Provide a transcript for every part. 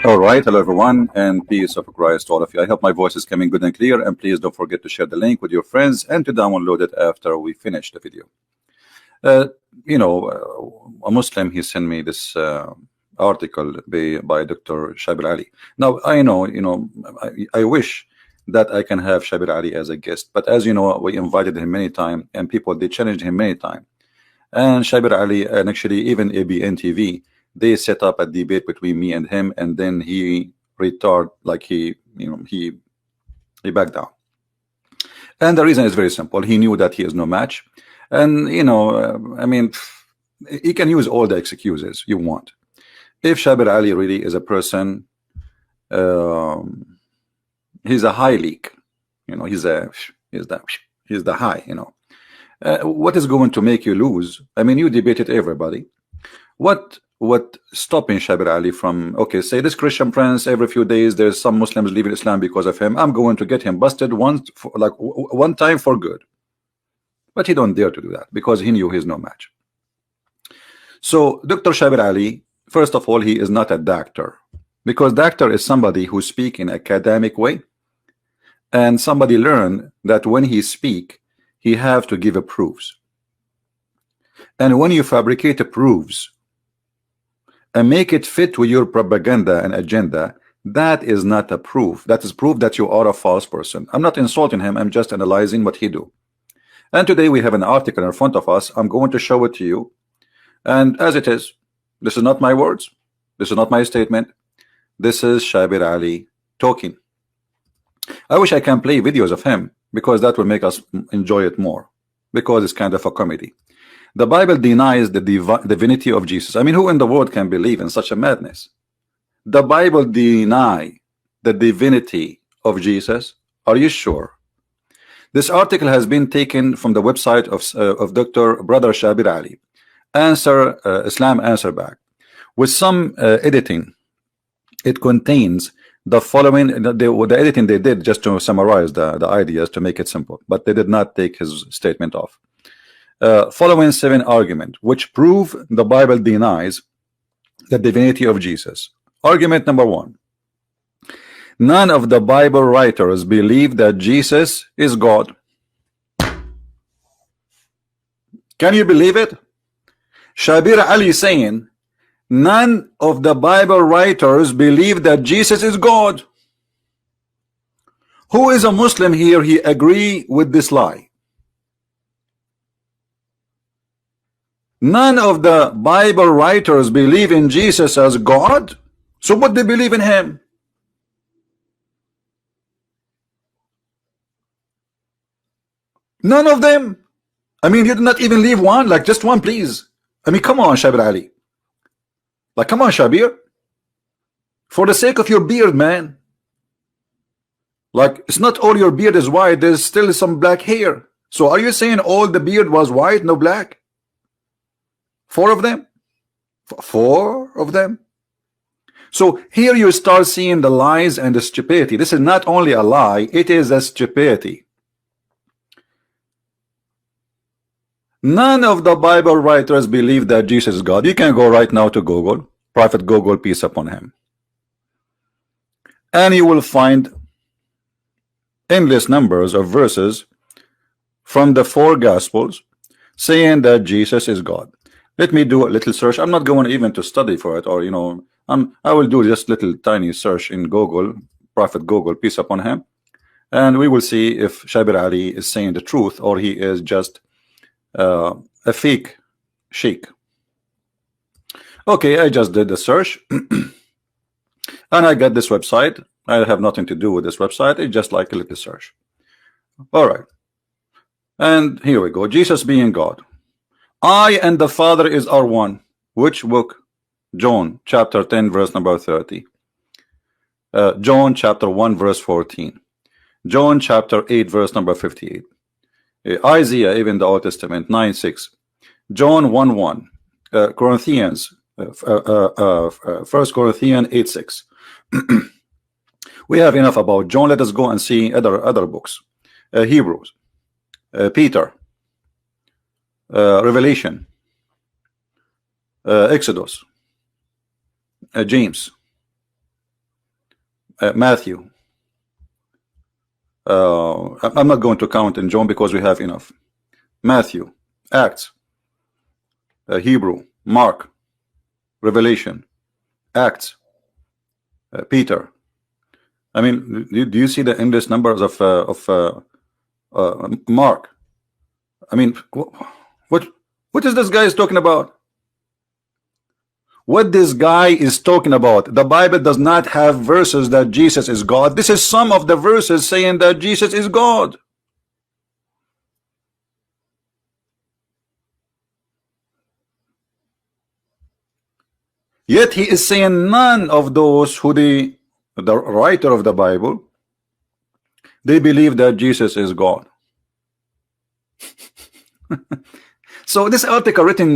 All right, hello everyone, and peace of Christ to all of you. I hope my voice is coming good and clear, and please don't forget to share the link with your friends and to download it after we finish the video. A Muslim, he sent me this article by Dr. Shabir Ali. Now, I know, I wish that I can have Shabir Ali as a guest, but as you know, we invited him many times, and people, they challenged him many times. And Shabir Ali, and actually even ABN TV, they set up a debate between me and him, and then he retarded, like he backed down. And the reason is very simple. He knew that he is no match. And, I mean, he can use all the excuses you want. If Shabir Ali really is a person, he's a high leak, he's the high, what is going to make you lose? I mean, you debated everybody. What stopping Shabir Ali from, okay, say this Christian prince, every few days there's some Muslims leaving Islam because of him, I'm going to get him busted once, one time for good. But he don't dare to do that because he knew he's no match. So Dr. Shabir Ali, first of all, he is not a doctor, because doctor is somebody who speak in academic way, and somebody learn that when he speak, he have to give a proofs. And when you fabricate a proofs and make it fit with your propaganda and agenda, that is not a proof. That is proof that you are a false person. I'm not insulting him, I'm just analyzing what he do. And today we have an article in front of us. I'm going to show it to you. And as it is, this is not my words. This is not my statement. This is Shabir Ali talking. I wish I can play videos of him, because that will make us enjoy it more, because it's kind of a comedy. The Bible denies the divinity of Jesus. I mean, who in the world can believe in such a madness? The Bible deny the divinity of Jesus. Are you sure? This article has been taken from the website of Dr. Brother Shabir Ali. Islam Answer Back. With some editing, it contains the following. The editing they did just to summarize the ideas to make it simple, but they did not take his statement off. Following 7 arguments which prove the Bible denies the divinity of Jesus. Argument number 1. None of the Bible writers believe that Jesus is God. Can you believe it? Shabir Ali saying none of the Bible writers believe that Jesus is God. Who is a Muslim here? He agree with this lie. None of the Bible writers believe in Jesus as God. So what they believe in him? None of them. I mean, you did not even leave one, like just one, please. I mean, come on, Shabir Ali. Like, come on, Shabir. For the sake of your beard, man. Like, it's not all your beard is white. There's still some black hair. So are you saying all the beard was white, no black? 4 of them? 4 of them? So here you start seeing the lies and the stupidity. This is not only a lie, it is a stupidity. None of the Bible writers believe that Jesus is God. You can go right now to Google, Prophet Google, peace upon him, and you will find endless numbers of verses from the 4 Gospels saying that Jesus is God. Let me do a little search. I'm not going even to study for it, or I will do just little tiny search in Google, Prophet Google, peace upon him, and we will see if Shabir Ali is saying the truth or he is just a fake sheikh. Okay, I just did the search and I got this website. I have nothing to do with this website. It's just like a little search. All right, and here we go. Jesus being God. I and the Father is our one. Which book? John chapter 10 verse number 30. John chapter 1 verse 14. John chapter 8 verse number 58. Isaiah, even the Old Testament, 9:6. John 1:1. Corinthians, 1 Corinthians 8:6. We have enough about John. Let us go and see other books. Hebrews, Peter, Revelation, Exodus, James, Matthew. I'm not going to count in John because we have enough. Matthew, Acts, Hebrew, Mark, Revelation, Acts, Peter. I mean, do you see the endless numbers of Mark? I mean, what is this guy is talking about? What this guy is talking about? The Bible does not have verses that Jesus is God. This is some of the verses saying that Jesus is God. Yet he is saying none of those who the writer of the Bible, they believe that Jesus is God. So this article written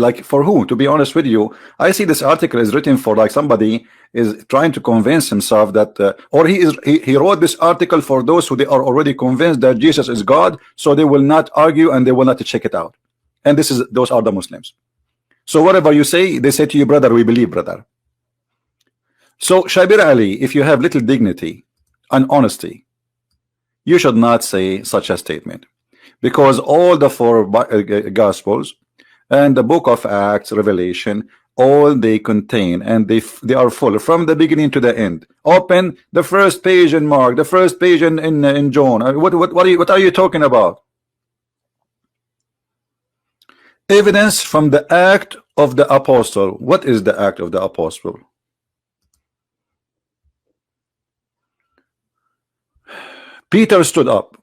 like for who? To be honest with you, I see this article is written for like somebody is trying to convince himself that or he wrote this article for those who they are already convinced that Jesus is God, so they will not argue and they will not check it out. And those are the Muslims. So whatever you say, they say to you, brother, we believe, brother. So Shabir Ali, if you have little dignity and honesty, you should not say such a statement. Because all the four Gospels and the book of Acts, Revelation, all they contain, and they are full from the beginning to the end. Open the first page in Mark, the first page in John. What are you talking about? Evidence from the act of the apostle. What is the act of the apostle? Peter stood up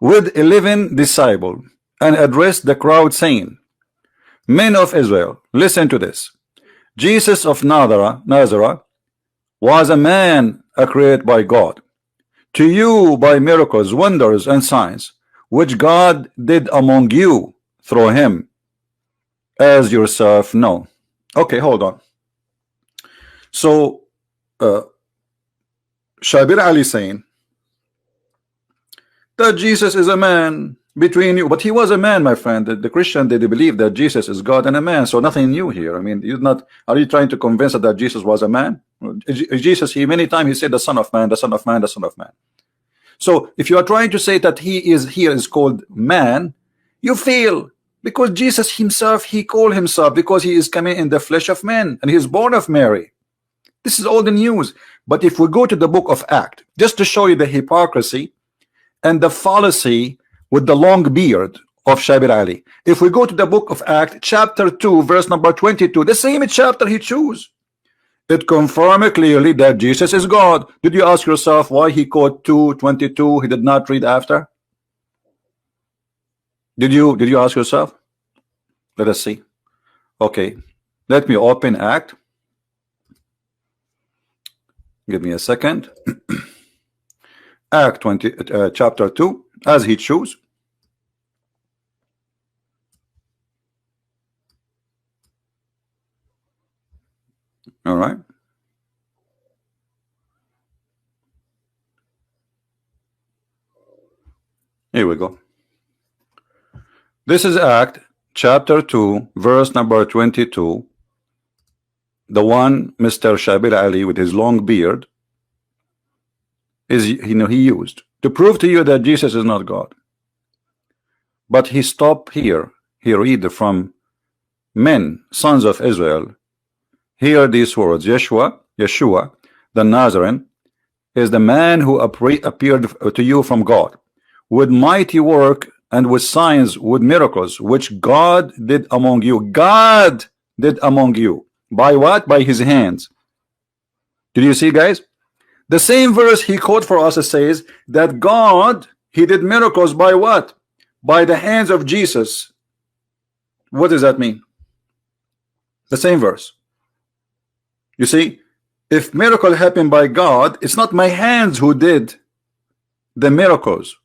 with 11 disciples and addressed the crowd, saying, Men of Israel, listen to this. Jesus of Nazareth was a man created by God. To you by miracles, wonders, and signs, which God did among you through him, as yourself know. Okay, hold on. So Shabir Ali saying that Jesus is a man between you, but he was a man, my friend. The Christian, they believe that Jesus is God and a man, so nothing new here. I mean, are you trying to convince us that Jesus was a man? Jesus, many times he said the Son of Man, the Son of Man, the Son of Man. So if you are trying to say that he is here is called man, you fail, because Jesus himself, he called himself, because he is coming in the flesh of man and he is born of Mary. This is all the news. But if we go to the book of Acts, just to show you the hypocrisy and the fallacy with the long beard of Shabir Ali, if we go to the book of Acts chapter 2 verse number 22, the same chapter he chose, it confirms clearly that Jesus is God. Did you ask yourself why he quote 2:22? He did not read after. Did you ask yourself? Let us see. Okay, let me open Act. Give me a second. Act 20, chapter 2, as he chose. All right. Here we go. This is Act chapter 2, verse number 22. The one Mr. Shabir Ali with his long beard is, he used to prove to you that Jesus is not God. But he stopped here. He read from men, sons of Israel. Hear these words. Yeshua, the Nazarene, is the man who appeared to you from God, with mighty work and with signs, with miracles, which God did among you. God did among you. By what? By his hands. Did you see, guys? The same verse he quoted for us says that God, he did miracles by what? By the hands of Jesus. What does that mean? The same verse. You see, if miracle happened by God, it's not my hands who did the miracles,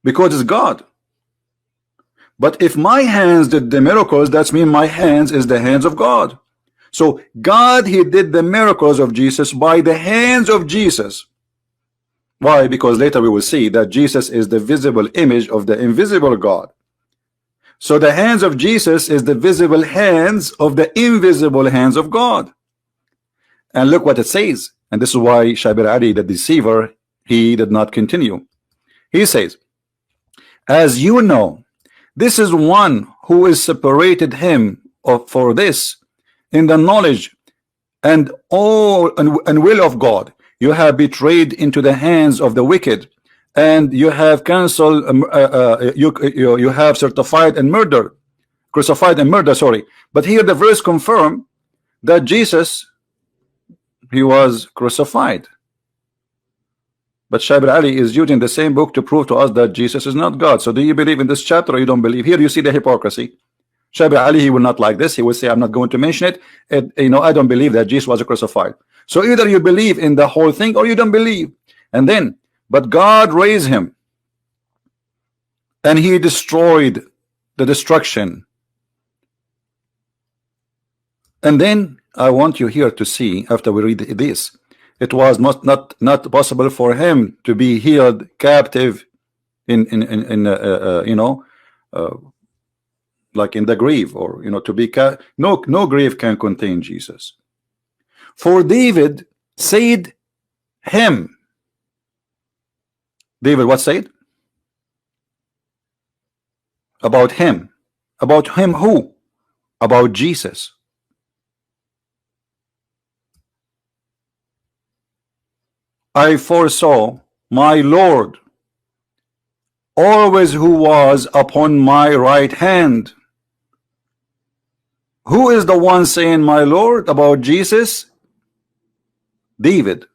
because it's God. But if my hands did the miracles, that means my hands is the hands of God. So God, he did the miracles of Jesus by the hands of Jesus. Why? Because later we will see that Jesus is the visible image of the invisible God. So the hands of Jesus is the visible hands of the invisible hands of God. And look what it says. And this is why Shabir Ali, the deceiver, he did not continue. He says, as you know, this is one who is separated him for this in the knowledge and will of God. You have betrayed into the hands of the wicked, and you have cancelled, you have certified and murdered, crucified and murdered. Sorry, but here the verse confirm that Jesus, he was crucified. But Shabir Ali is using the same book to prove to us that Jesus is not God. So do you believe in this chapter or you don't believe? Here you see the hypocrisy. Shabir Ali, he will not like this. He will say, I'm not going to mention it. I don't believe that Jesus was crucified. So either you believe in the whole thing or you don't believe. And then, but God raised him and he destroyed the destruction. And then I want you here to see, after we read this, it was not possible for him to be healed captive in like in the grave, or to be no grave can contain Jesus. For David said him. David what said? About him. About him who? About Jesus. I foresaw my Lord always who was upon my right hand. Who is the one saying my Lord about Jesus? David.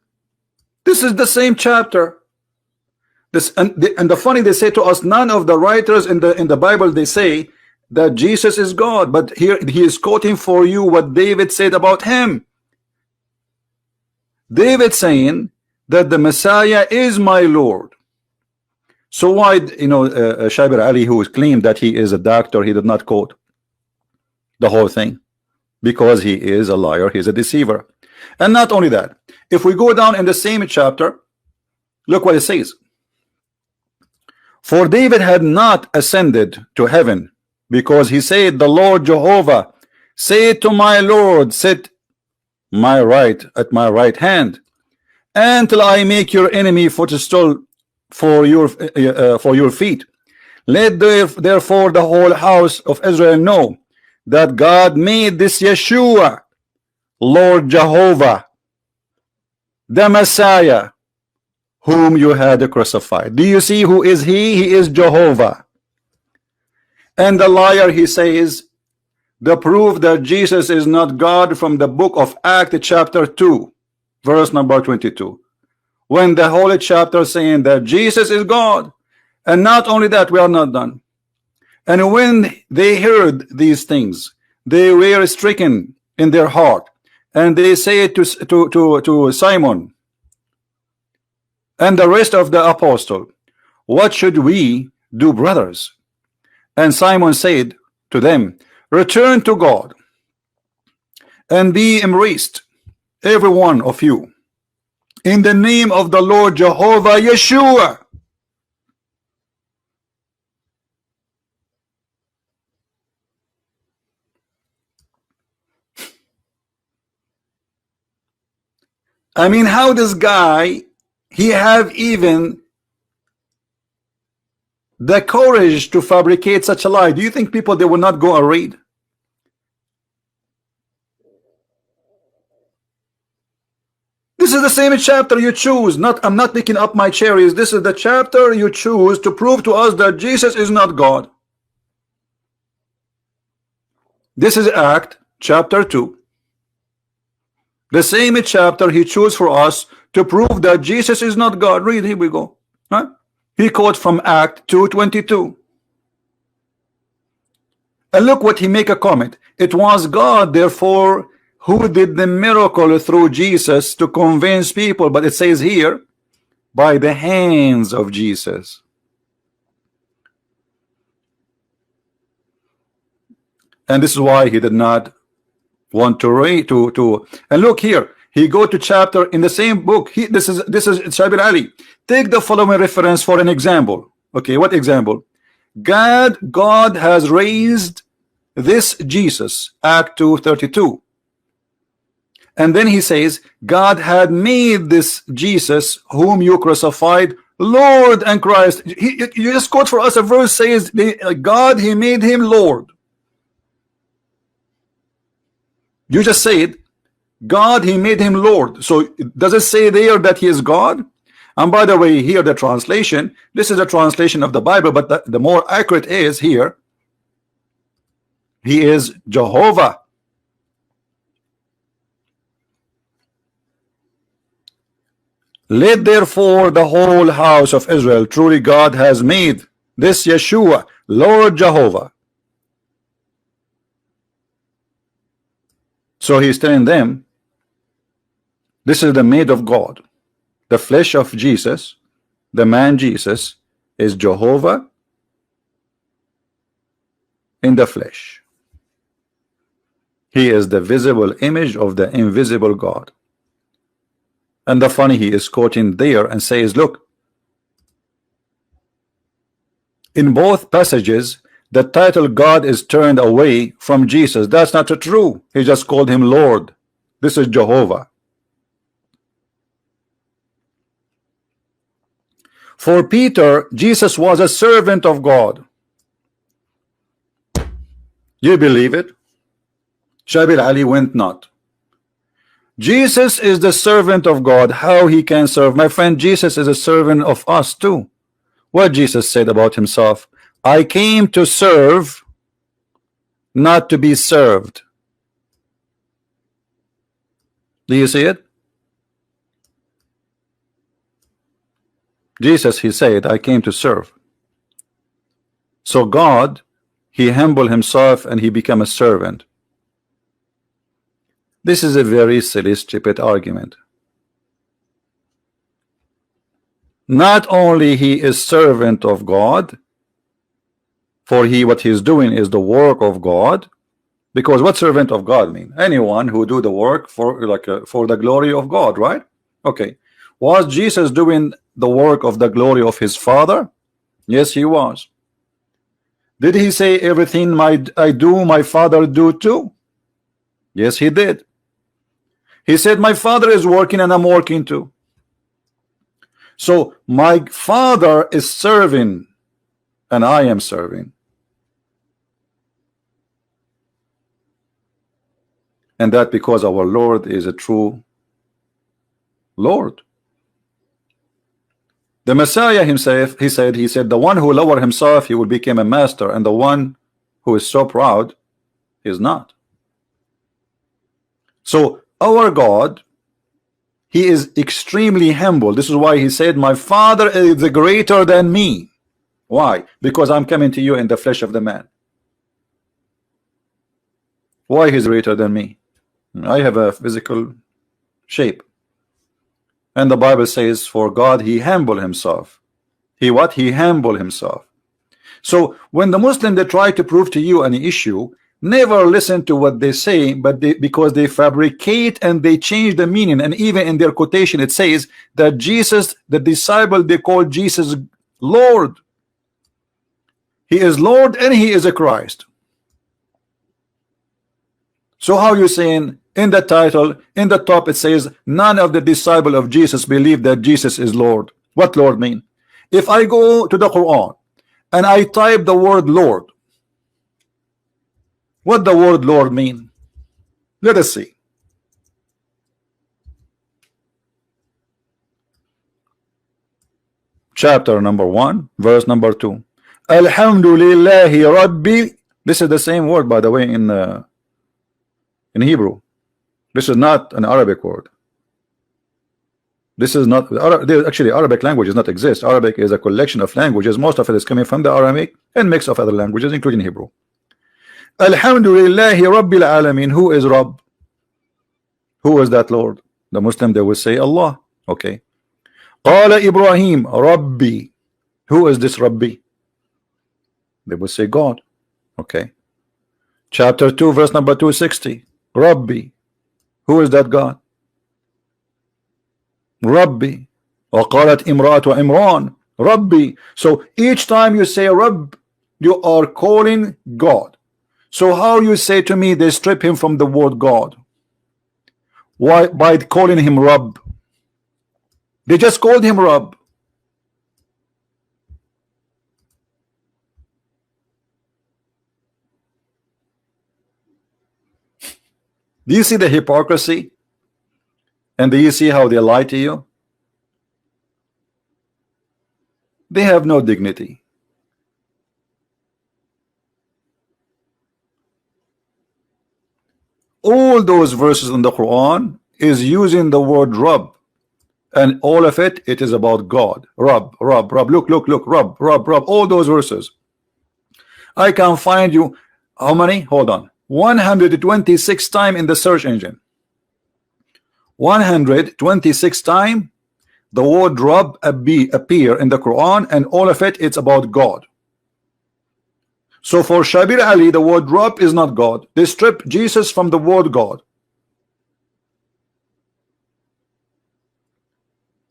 This is the same chapter. This and the funny, they say to us, none of the writers in the Bible, they say that Jesus is God, but here he is quoting for you what David said about him. David saying that the Messiah is my Lord. So why, Shabir Ali, who claimed that he is a doctor, he did not quote the whole thing? Because he is a liar, he's a deceiver. And not only that, if we go down in the same chapter, look what it says. For David had not ascended to heaven, because he said, the Lord Jehovah said to my Lord, sit at my right hand, until I make your enemy footstool for your feet. Let therefore the whole house of Israel know that God made this Yeshua, Lord Jehovah, the Messiah, whom you had crucified. Do you see who is he? He is Jehovah. And the liar, he says, the proof that Jesus is not God from the book of Acts chapter 2 verse number 22, when the holy chapter saying that Jesus is God. And not only that, we are not done. And when they heard these things, they were stricken in their heart, and they say to Simon and the rest of the apostle, what should we do, brothers? And Simon said to them, return to God and be embraced, every one of you, in the name of the Lord Jehovah Yeshua. I mean, how this guy, he have even the courage to fabricate such a lie? Do you think people, they will not go and read? This is the same chapter you choose. I'm not picking up my cherries. This is the chapter you choose to prove to us that Jesus is not God. This is Act chapter 2. The same chapter he chose for us to prove that Jesus is not God. Read, here we go. Huh? He quote from Act 2:22. And look what he make a comment. It was God, therefore, who did the miracle through Jesus to convince people. But it says here, by the hands of Jesus. And this is why he did not want to read and look here. He go to chapter in the same book. This is Shabir Ali. Take the following reference for an example. Okay, what example? God has raised this Jesus, Act 2:32. And then he says, God had made this Jesus whom you crucified Lord and Christ. You just quote for us a verse says God, he made him Lord. You just said God, he made him Lord. So does it say there that he is God? And by the way, here the translation, this is a translation of the Bible, but the more accurate is here, he is Jehovah. Let therefore the whole house of Israel, truly God has made this Yeshua Lord Jehovah. So he's telling them, this is the made of God. The flesh of Jesus, the man Jesus, is Jehovah in the flesh. He is the visible image of the invisible God. And the funny, he is quoting there and says, look, in both passages, the title God is turned away from Jesus. That's not true. He just called him Lord. This is Jehovah. For Peter, Jesus was a servant of God. You believe it? Shabir Ali went not. Jesus is the servant of God. How he can serve? My friend, Jesus is a servant of us too. What Jesus said about himself, I came to serve, not to be served. Do you see it? Jesus, he said, I came to serve. So God, he humbled himself and he became a servant. This is a very silly, stupid argument. Not only he is servant of God, for what he's doing is the work of God, because what servant of God mean? Anyone who do the work for for the glory of God, right? Okay. Was Jesus doing the work of the glory of his Father? Yes, he was. Did he say everything I do, my Father do too? Yes, he did. He said, my Father is working and I'm working too. So my Father is serving and I am serving. And that because our Lord is a true Lord. The Messiah himself, he said, the one who lowered himself, he will become a master, and the one who is so proud is not. So our God, he is extremely humble. This is why he said, my Father is greater than me. Why? Because I'm coming to you in the flesh of the man. Why he's greater than me? I have a physical shape. And the Bible says, for God, he humbled himself. He what? He humbled himself. So when the Muslim, they try to prove to you an issue, never listen to what they say, but because they fabricate and they change the meaning. And even in their quotation, it says that Jesus, the disciple, they call Jesus Lord. He is Lord and he is a Christ. So how you saying in the title, in the top, it says none of the disciple of Jesus believe that Jesus is Lord. What Lord mean? If I go to the Quran and I type the word Lord, what the word Lord mean? Let us see. Chapter number 1, verse number 2. Alhamdulillahi Rabbi. This is the same word, by the way, in Hebrew. This is not an Arabic word. This is not actually Arabic language does not exist. Arabic is a collection of languages. Most of it is coming from the Aramaic and mix of other languages, including Hebrew. Alhamdulillahi Rabbil Alamin. Who is Rabb? Who is that Lord? The Muslim, they will say Allah. Okay. Qala Ibrahim Rabbi. Who is this Rabbi? They will say God. Okay. Chapter 2, verse number 260. Rabbi. Who is that God? Rabbi. وقالت امرأة عمران Rabbi. So each time you say Rabb, you are calling God. So how you say to me they strip him from the word God? Why? By calling him Rabb. They just called him Rabb. Do you see the hypocrisy? And do you see how they lie to you? They have no dignity. All those verses in the Quran is using the word Rabb, and all of it is about God. Rabb, Rabb, Rabb. Look, look, look. Rabb, Rabb, Rabb. All those verses. I can find you how many? Hold on. 126 times in the search engine. 126 times the word Rabb appear in the Quran, and all of it it's about God. So for Shabir Ali, the word Rabb is not God. They strip Jesus from the word God.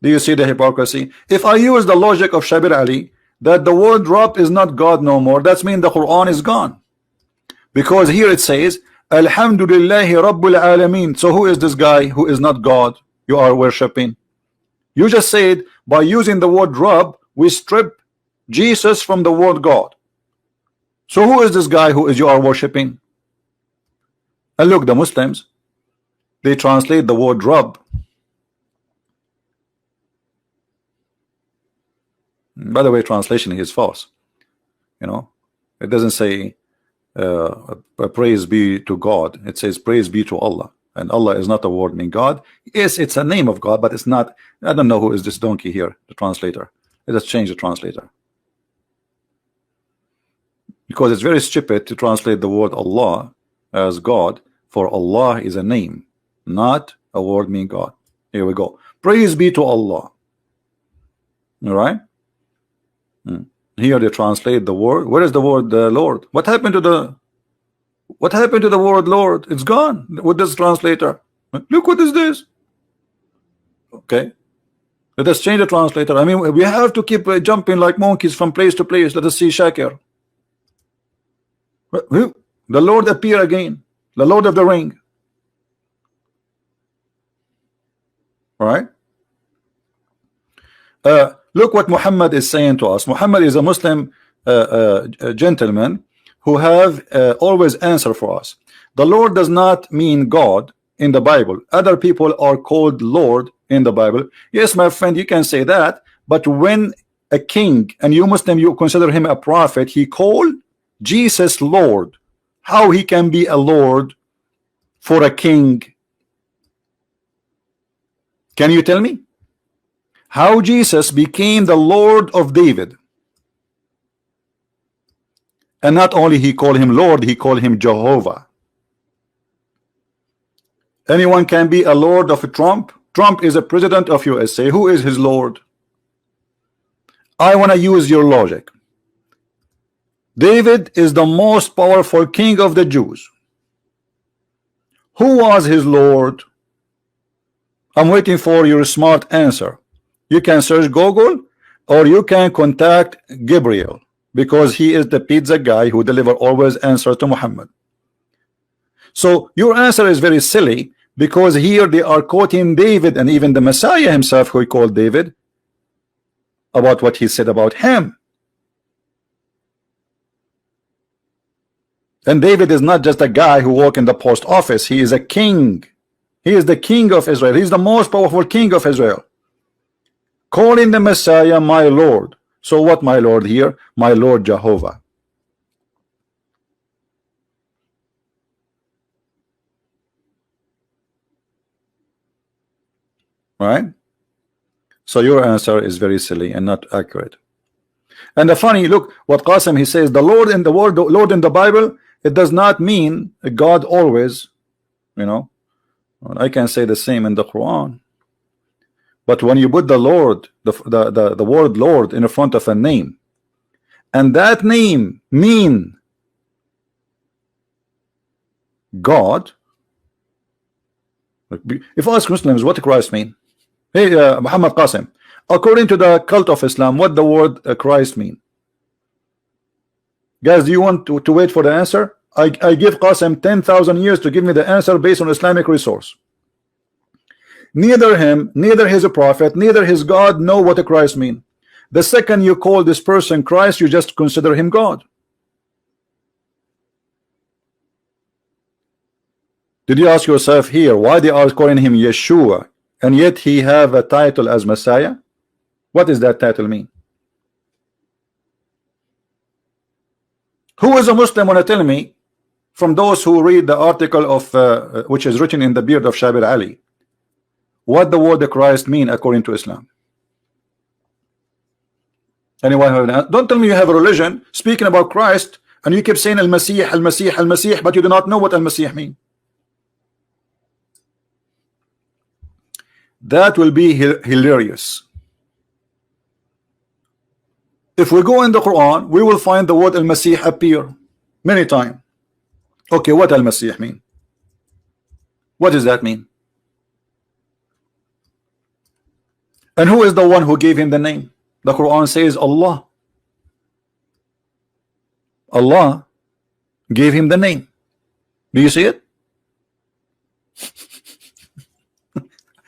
Do you see the hypocrisy? If I use the logic of Shabir Ali that the word Rabb is not God no more, that means the Quran is gone. Because here it says Alhamdulillahi Rabbul Alameen. So who is this guy who is not God you are worshipping? You just said by using the word Rabb we strip Jesus from the word God. So who is this guy who is you are worshipping? And look, the Muslims, they translate the word Rabb. By the way, translation is false. You know, it doesn't say praise be to God. It says praise be to Allah, and Allah is not a word meaning God. Yes, it's a name of God, but it's not. I don't know who is this donkey here, the translator. Let us change the translator, because it's very stupid to translate the word Allah as God, for Allah is a name, not a word meaning God. Here we go. Praise be to Allah. All right. Here they translate the word. Where is the word Lord? What happened to the word Lord? It's gone with this translator. Look, what is this? Okay, let us change the translator. I mean, we have to keep jumping like monkeys from place to place. Let us see Shakir. The Lord appear again, the Lord of the Ring. All right. Look what Muhammad is saying to us. Muhammad is a Muslim gentleman who have always answer for us. The Lord does not mean God in the Bible. Other people are called Lord in the Bible. Yes, my friend, you can say that, but when a king, and you Muslim, you consider him a prophet, he called Jesus Lord. How he can be a Lord for a king? Can you tell me? How Jesus became the Lord of David? And not only he called him Lord, he called him Jehovah. Anyone can be a Lord of Trump. Trump is a president of USA. Who is his Lord? I want to use your logic. David is the most powerful king of the Jews. Who was his Lord? I'm waiting for your smart answer. You can search Google, or you can contact Gabriel, because he is the pizza guy who deliver always answer to Muhammad. So your answer is very silly, because here they are quoting David, and even the Messiah himself, who he called David, about what he said about him. And David is not just a guy who worked in the post office. He is a king. He is the king of Israel. He's the most powerful king of Israel, calling the Messiah my Lord. So what my Lord here? My Lord Jehovah. Right? So your answer is very silly and not accurate. And the funny, look what Qasim, he says, the Lord in the word Lord in the Bible, it does not mean God always, you know. I can say the same in the Quran. But when you put the Lord, the word Lord in front of a name, and that name mean God. If I ask Muslims what Christ mean, Hey, Muhammad Qasim, according to the cult of Islam, what the word Christ mean? Guys, do you want to wait for the answer? I give Qasim 10,000 years to give me the answer based on Islamic resource. Neither him, neither his prophet, neither his God know what a Christ mean. The second you call this person Christ, you just consider him God. Did you ask yourself here why they are calling him Yeshua and yet he have a title as Messiah? What does that title mean? Who is a Muslim want to tell me from those who read the article of which is written in the beard of Shabir Ali what the word Christ mean according to Islam? Anyone have an answer? Don't tell me you have a religion speaking about Christ and you keep saying Al-Masih, Al-Masih, Al-Masih, but you do not know what Al-Masih mean. That will be hilarious. If we go in the Quran, we will find the word Al-Masih appear many times. Okay, what Al-Masih mean? What does that mean? And who is the one who gave him the name? The Quran says Allah. Allah gave him the name. Do you see it?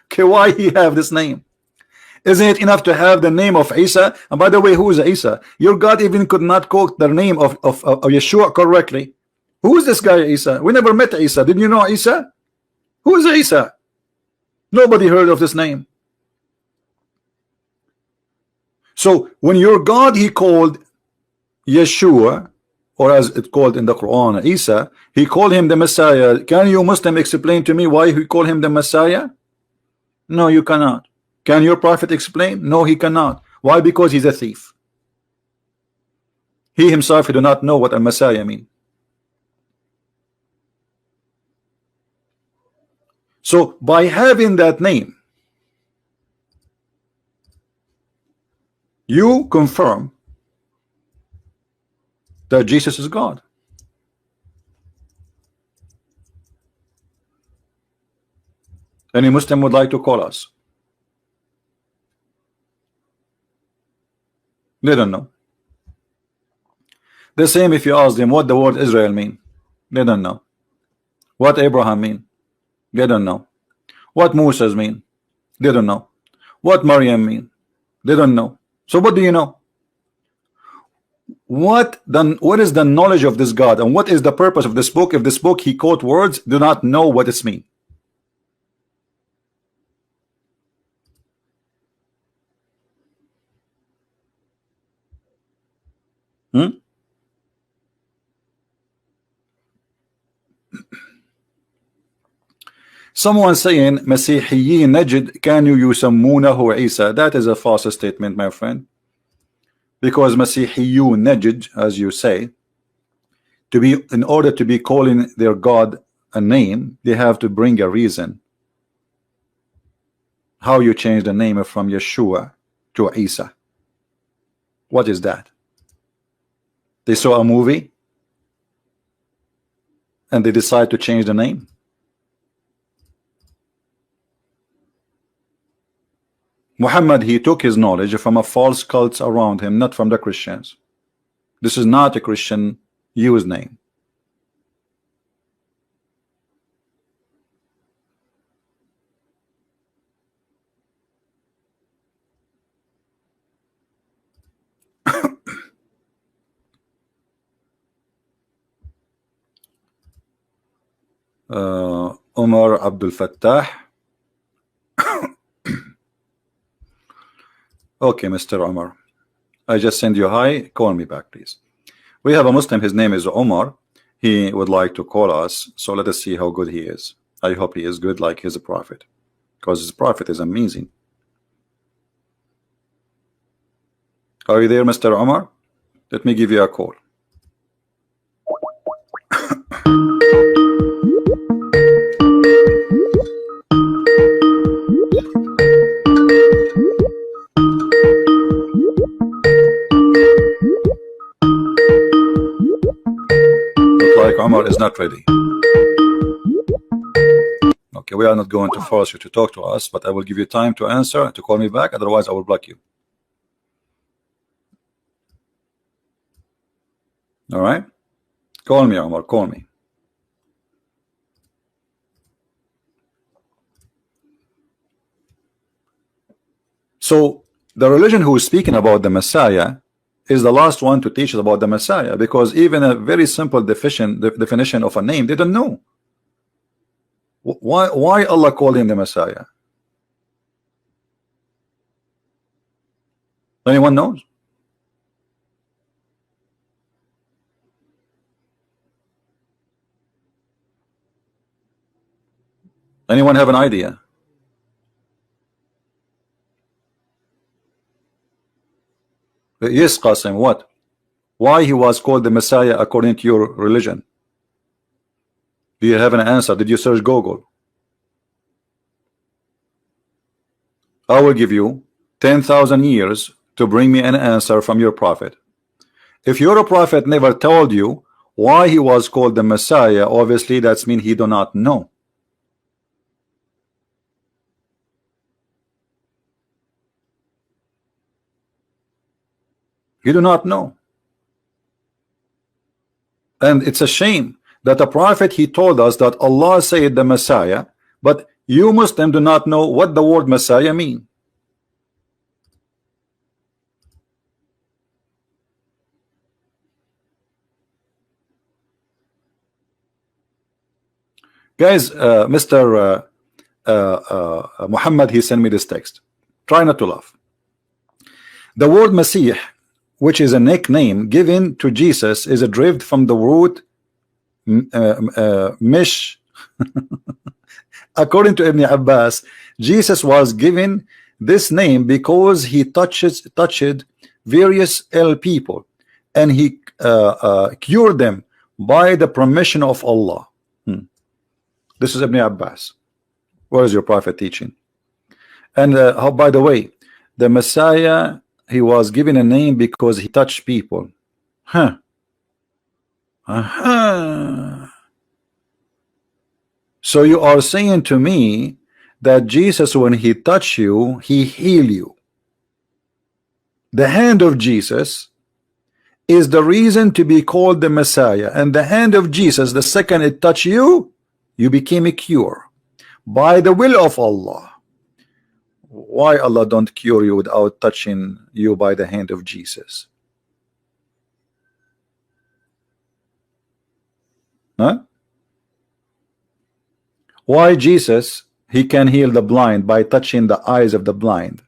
Okay, why he have this name? Isn't it enough to have the name of Isa? And by the way, who is Isa? Your God even could not quote the name of Yeshua correctly. Who is this guy Isa? We never met Isa. Did you know Isa? Who is Isa? Nobody heard of this name. So when your God he called Yeshua, or as it's called in the Quran Isa, he called him the Messiah. Can you Muslim explain to me why he called him the Messiah? No, you cannot. Can your prophet explain? No, he cannot. Why? Because he's a thief. He himself he do not know what a Messiah mean. So by having that name, you confirm that Jesus is God. Any Muslim would like to call us? They don't know. The same if you ask them what the word Israel mean. They don't know. What Abraham mean. They don't know. What Moses mean. They don't know. What Maryam mean. They don't know. So what do you know? What is the knowledge of this God, and what is the purpose of this book? If this book he quote words, do not know what it's mean. Someone saying Masihiyyin Najd kanu yusammunahu Isa. That is a false statement, my friend. Because Masihiyyun Najd, as you say, in order to be calling their God a name, they have to bring a reason. How you change the name from Yeshua to Isa? What is that? They saw a movie and they decide to change the name. Muhammad, he took his knowledge from a false cults around him, not from the Christians. This is not a Christian use name. Omar Abdul Fattah. Okay, Mr. Omar, I just send you hi. Call me back, please. We have a Muslim. His name is Omar. He would like to call us. So let us see how good he is. I hope he is good like his prophet, because his prophet is amazing. Are you there, Mr. Omar? Let me give you a call. Looks like Omar is not ready. Okay. Okay, we are not going to force you to talk to us, but I will give you time to answer and to call me back. Otherwise, I will block you. All right? Call me, Omar. Call me. So the religion who is speaking about the Messiah is the last one to teach us about the Messiah, because even a very simple definition of a name, they don't know. Why Allah called him the Messiah? Anyone knows? Anyone have an idea? Yes, Qasim, what? Why he was called the Messiah according to your religion? Do you have an answer? Did you search Google? I will give you 10,000 years to bring me an answer from your prophet. If your prophet never told you why he was called the Messiah, obviously that means he do not know. You do not know. And it's a shame that the prophet, he told us that Allah said the Messiah, but you Muslim do not know what the word Messiah mean. Guys, Mr. Muhammad, he sent me this text. Try not to laugh. The word Messiah, which is a nickname given to Jesus, is derived from the root Mish. According to Ibn Abbas, Jesus was given this name because he touched various ill people, and he cured them by the permission of Allah. This is Ibn Abbas. Where is your prophet teaching? And by the way, the Messiah, he was given a name because he touched people. Huh. So you are saying to me that Jesus, when he touch you, he heal you. The hand of Jesus is the reason to be called the Messiah, and the hand of Jesus, the second it touch you, you became a cure by the will of Allah. Why Allah don't cure you without touching you by the hand of Jesus? Huh? Why Jesus, he can heal the blind by touching the eyes of the blind?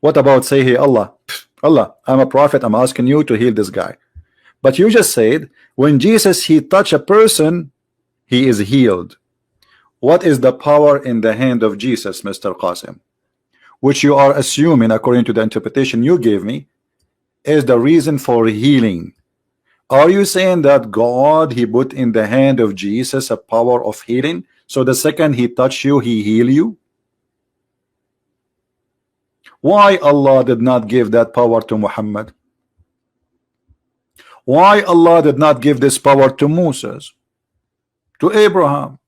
What about say, hey Allah, I'm a prophet, I'm asking you to heal this guy. But you just said when Jesus, he touch a person, he is healed. What is the power in the hand of Jesus, Mr. Qasim, which you are assuming, according to the interpretation you gave me, is the reason for healing? Are you saying that God, he put in the hand of Jesus a power of healing, so the second he touch you, he heal you? Why Allah did not give that power to Muhammad? Why Allah did not give this power to Moses, to Abraham,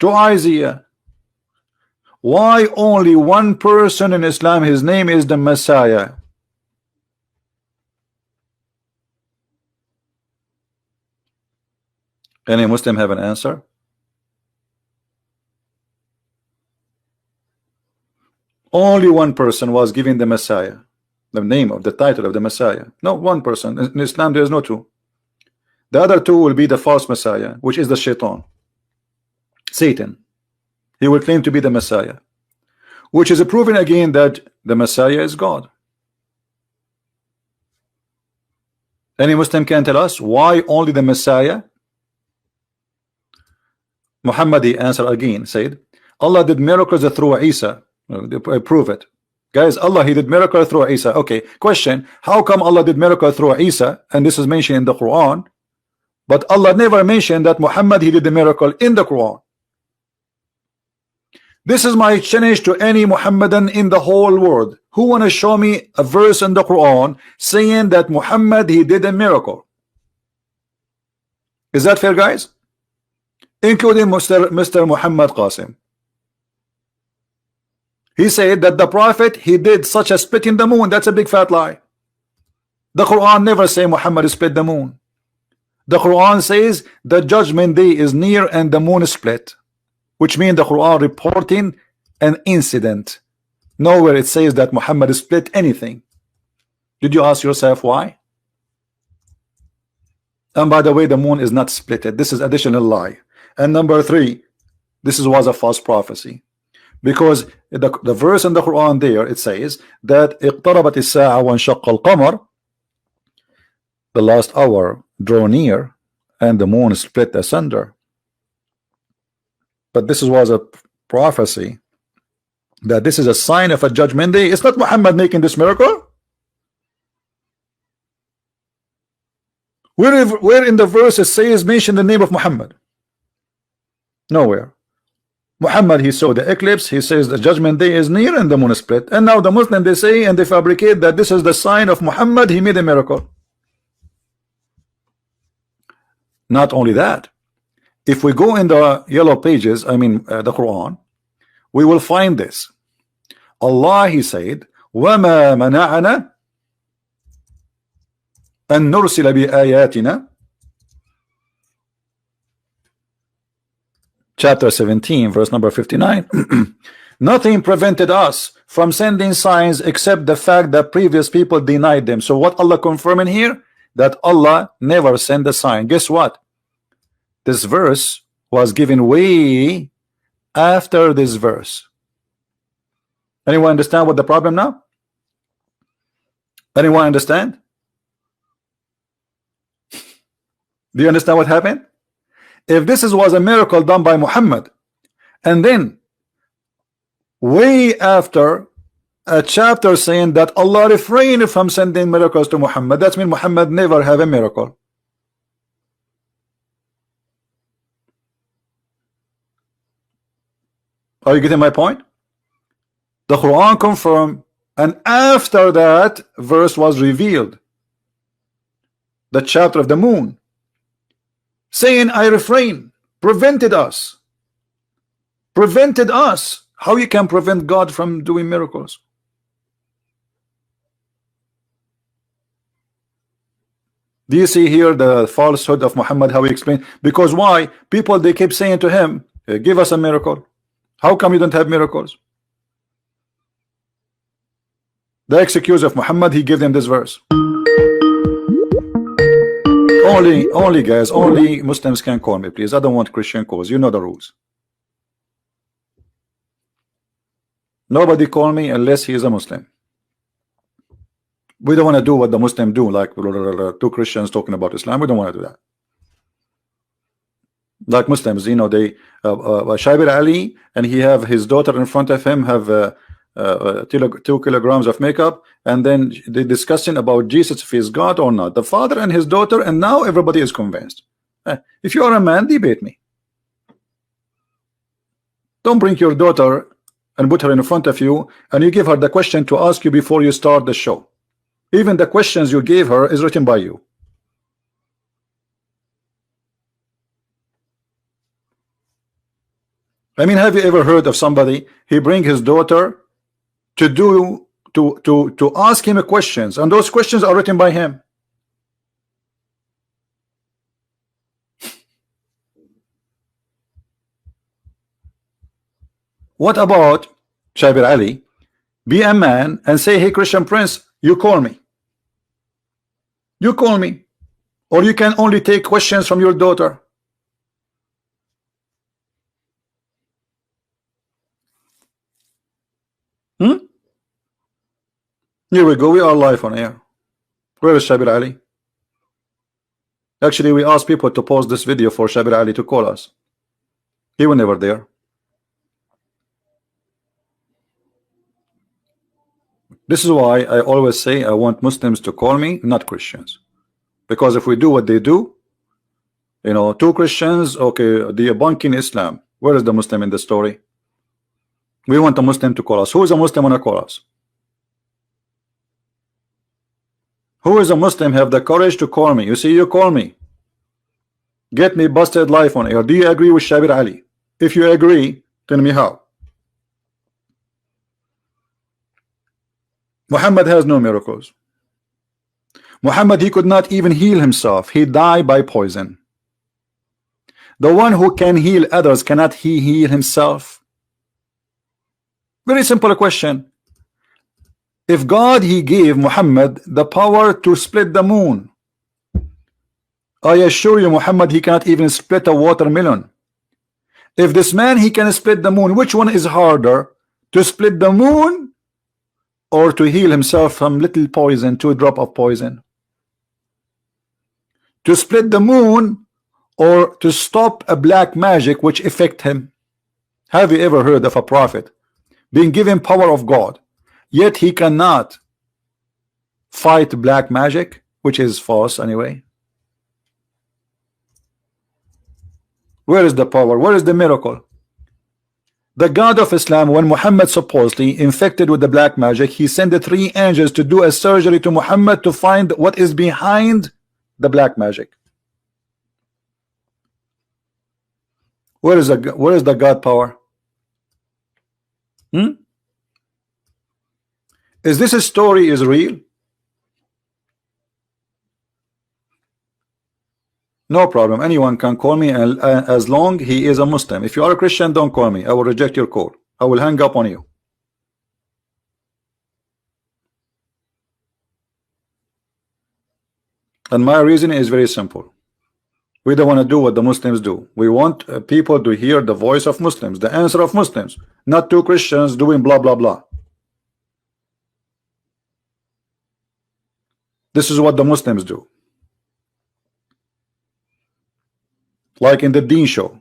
to Isaiah? Why only one person in Islam, his name is the Messiah? Any Muslim have an answer? Only one person was given the Messiah, the name of the title of the Messiah. No, one person. In Islam there is no two. The other two will be the false Messiah, which is the Shaitan, Satan. He will claim to be the Messiah, which is proving again that the Messiah is God. Any Muslim can tell us why only the Messiah? Muhammadi answer again, said Allah did miracles through Isa. Prove it, guys. Allah, he did miracle through Isa. Okay, question: how come Allah did miracle through Isa, and this is mentioned in the Quran, but Allah never mentioned that Muhammad, he did the miracle in the Quran? This is my challenge to any Muhammadan in the whole world who want to show me a verse in the Quran saying that Muhammad, he did a miracle. Is that fair, guys? including Mr. Muhammad Qasim. He said that the prophet, he did such a split in the moon. That's a big fat lie. The Quran never say Muhammad split the moon. The Quran says the judgment day is near and the moon is split, which means the Quran reporting an incident. Nowhere it says that Muhammad split anything. Did you ask yourself why? And by the way, the moon is not splitted. This is additional lie. And number 3, this was a false prophecy, because the verse in the Quran there, it says that اقتربت الساعة وانشق القمر, the last hour draw near and the moon split asunder. But this was a prophecy that this is a sign of a judgment day. It's not Muhammad making this miracle. Where in the verse it says mention the name of Muhammad? Nowhere. Muhammad, he saw the eclipse, he says the judgment day is near and the moon is split. And now the Muslim, they say and they fabricate that this is the sign of Muhammad, he made a miracle. Not only that, if we go in the yellow pages, I mean the Quran, we will find this. Allah, he said, وَمَا مَنَعَنَا أَن نُرْسِلَ بِآيَاتِنَا, chapter 17, verse number 59. Nothing prevented us from sending signs except the fact that previous people denied them. So what Allah confirming here? That Allah never sent a sign. Guess what? This verse was given way after this verse. Anyone understand what the problem now? Anyone understand? Do you understand what happened? If this was a miracle done by Muhammad, and then way after a chapter saying that Allah refrained from sending miracles to Muhammad, that means Muhammad never have a miracle. Are you getting my point? The Quran confirmed, and after that verse was revealed, the chapter of the moon, saying I refrain, prevented us. How you can prevent God from doing miracles? Do you see here the falsehood of Muhammad, how he explained? Because why? People, they keep saying to him, give us a miracle. How come you don't have miracles? The excuse of Muhammad, he gave them this verse. Only guys, only Muslims can call me, please. I don't want Christian calls. You know the rules. Nobody call me unless he is a Muslim. We don't want to do what the Muslim do, like two Christians talking about Islam. We don't want to do that. Like Muslims, you know, they Shabir Ali, and he have his daughter in front of him, have 2 kilograms of makeup, and then they discussing about Jesus, if he's God or not, the father and his daughter, and now everybody is convinced. If you are a man, debate me. Don't bring your daughter and put her in front of you and you give her the question to ask you before you start the show. Even the questions you gave her is written by you. I mean, have you ever heard of somebody, he bring his daughter to ask him questions, and those questions are written by him? What about Shabir Ali be a man and say, hey Christian Prince, you call me, or you can only take questions from your daughter? Here we go, we are live on air. Where is Shabir Ali? Actually, we asked people to pause this video for Shabir Ali to call us. He was never there. This is why I always say I want Muslims to call me, not Christians. Because if we do what they do, you know, 2 Christians, okay, debunking Islam. Where is the Muslim in the story? We want a Muslim to call us. Who is a Muslim want to call us? Who is a Muslim have the courage to call me? You see, you call me. Get me busted live on air. Do you agree with Shabir Ali? If you agree, tell me how. Muhammad has no miracles. Muhammad, he could not even heal himself. He died by poison. The one who can heal others, cannot he heal himself? Very simple question. If God, he gave Muhammad the power to split the moon, I assure you Muhammad, he cannot even split a watermelon. If this man, he can split the moon, which one is harder, to split the moon or to heal himself from little poison, 2 drops of poison? To split the moon or to stop a black magic which affect him? Have you ever heard of a prophet being given power of God, yet he cannot fight black magic, which is false anyway? Where is the power? Where is the miracle? The God of Islam, when Muhammad supposedly infected with the black magic, he sent the 3 angels to do a surgery to Muhammad to find what is behind the black magic. Where is the God power? Is this a story is real? No problem. Anyone can call me, as long he is a Muslim. If you are a Christian, don't call me. I will reject your call. I will hang up on you. And my reason is very simple. We don't want to do what the Muslims do. We want people to hear the voice of Muslims, the answer of Muslims, not 2 Christians doing blah blah blah. This is what the Muslims do. Like in the Deen show.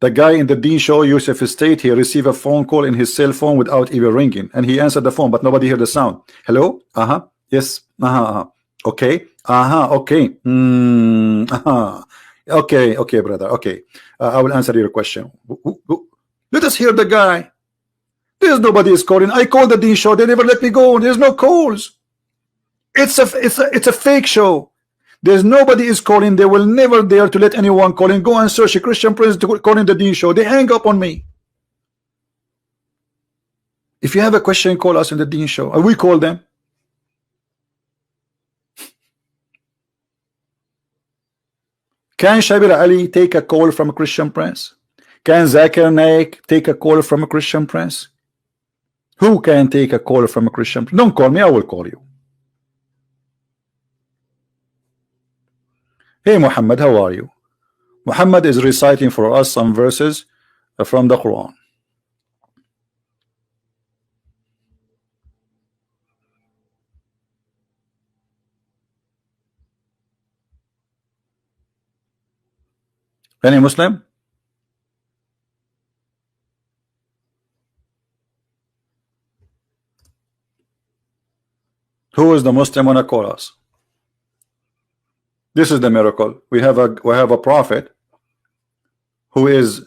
The guy in the Deen show, Yusuf State, he received a phone call in his cell phone without even ringing, and he answered the phone, but nobody heard the sound. Hello? Yes. Okay. Okay. Okay, brother. Okay. I will answer your question. Let us hear the guy. There's nobody is calling. I called the Deen show. They never let me go. There's no calls. It's a fake show. There's nobody is calling. They will never dare to let anyone call in. Go and search a Christian president to call in the Deen show. They hang up on me. If you have a question, call us in the Deen show, and we call them. Can Shabir Ali take a call from a Christian prince? Can Zakir Naik take a call from a Christian prince? Who can take a call from a Christian prince? Don't call me, I will call you. Hey Muhammad, how are you? Muhammad is reciting for us some verses from the Quran. Any Muslim? Who is the Muslim wanna call us? This is the miracle. We have a prophet who is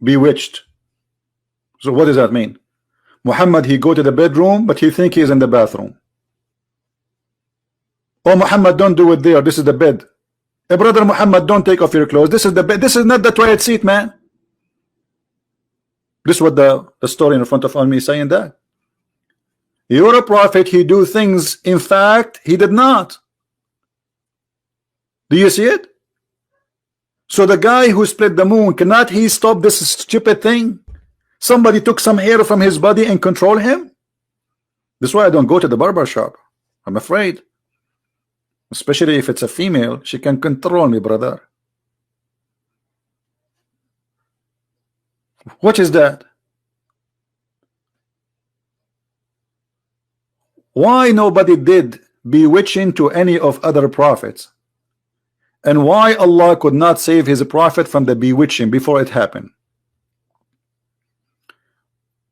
bewitched. So what does that mean? Muhammad, he go to the bedroom, but he think he is in the bathroom. Oh Muhammad, don't do it there. This is the bed. Hey brother Muhammad, don't take off your clothes. This is the bed. This is not the toilet seat, man. This is what the story in front of me is saying that. You're a prophet, he do things, in fact, he did not. Do you see it? So the guy who split the moon, cannot he stop this stupid thing? Somebody took some hair from his body and control him? That's why I don't go to the barber shop. I'm afraid. Especially if it's a female, she can control me, brother. What is that? Why nobody did bewitching to any of other prophets? And why Allah could not save his prophet from the bewitching before it happened?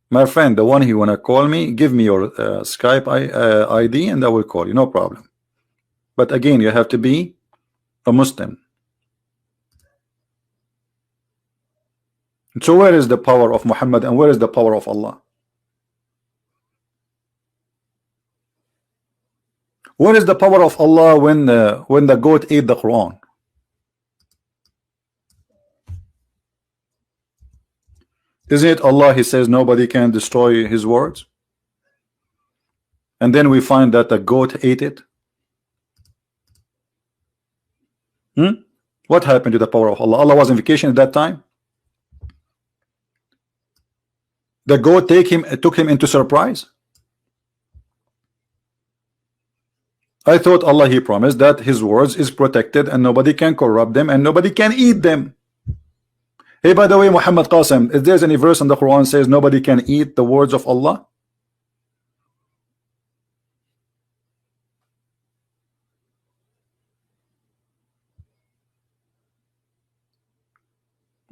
My friend, the one who wanna call me, give me your Skype ID and I will call you, no problem. But again, you have to be a Muslim. So where is the power of Muhammad and where is the power of Allah? Where is the power of Allah when the goat ate the Quran? Isn't it Allah? He says nobody can destroy his words. And then we find that a goat ate it. What happened to the power of Allah? Allah was on vacation at that time. The goat took him into surprise. I thought Allah, he promised that his words is protected and nobody can corrupt them and nobody can eat them. Hey, by the way, Muhammad Qasim, if there's any verse in the Quran says nobody can eat the words of Allah?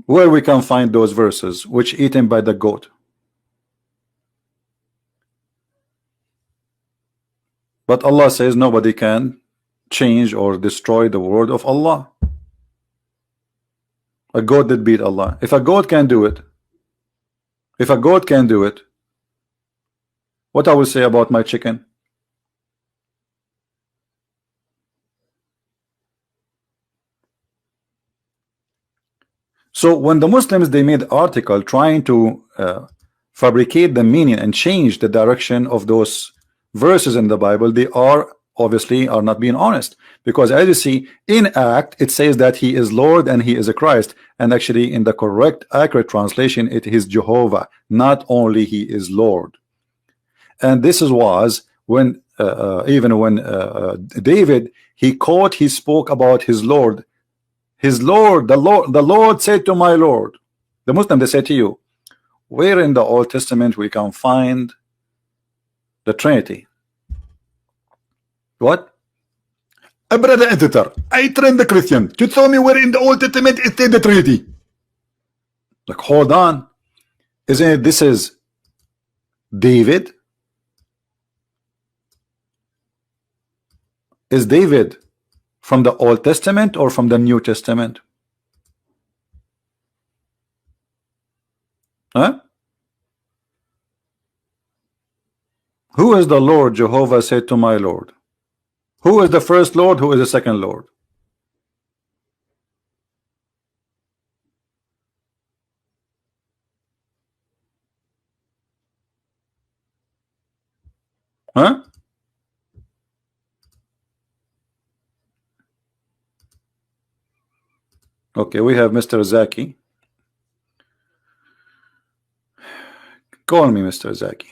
Where we can find those verses which eaten by the goat? But Allah says nobody can change or destroy the word of Allah. A goat that beat Allah. If a goat can do it, what I will say about my chicken? So when the Muslims, they made article trying to fabricate the meaning and change the direction of those verses in the Bible, they are obviously are not being honest, because as you see in Act it says that he is Lord and he is a Christ, and actually in the correct accurate translation it is Jehovah, not only he is Lord. And this was when even when David, he spoke about his Lord, the Lord said to my Lord. The Muslim, they say to you, where in the Old Testament we can find the Trinity? What? A brother editor, I trained the Christian to tell me where in the Old Testament it said the Trinity. Like, hold on, isn't it? This is David. Is David from the Old Testament or from the New Testament? Huh? Who is the Lord? Jehovah said to my Lord. Who is the first Lord? Who is the second Lord? Huh? Okay, we have Mr. Zaki. Call me Mr. Zaki.